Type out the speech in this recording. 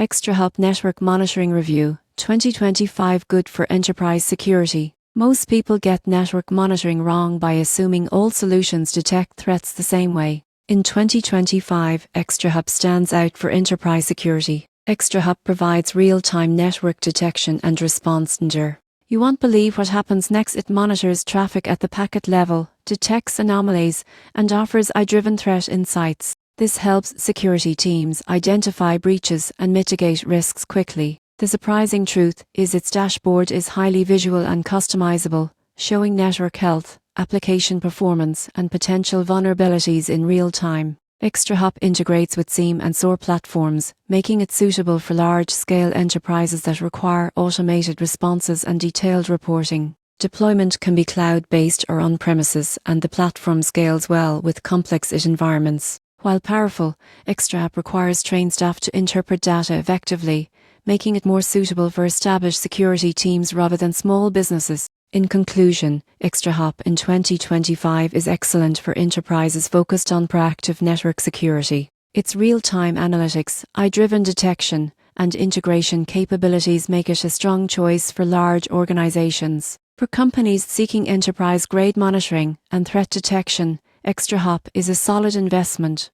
ExtraHop Network Monitoring Review 2025 Good for Enterprise Security. Most people get network monitoring wrong by assuming all solutions detect threats the same way. In 2025, ExtraHop stands out for enterprise security. ExtraHop provides real-time network detection and response. You won't believe what happens next. It monitors traffic at the packet level, detects anomalies, and offers AI-driven threat insights. This helps security teams identify breaches and mitigate risks quickly. The surprising truth is its dashboard is highly visual and customizable, showing network health, application performance, and potential vulnerabilities in real time. ExtraHop integrates with SIEM and SOAR platforms, making it suitable for large-scale enterprises that require automated responses and detailed reporting. Deployment can be cloud-based or on-premises, and the platform scales well with complex IT environments. While powerful, ExtraHop requires trained staff to interpret data effectively, making it more suitable for established security teams rather than small businesses. In conclusion, ExtraHop in 2025 is excellent for enterprises focused on proactive network security. Its real-time analytics, AI-driven detection, and integration capabilities make it a strong choice for large organizations. For companies seeking enterprise-grade monitoring and threat detection, ExtraHop is a solid investment.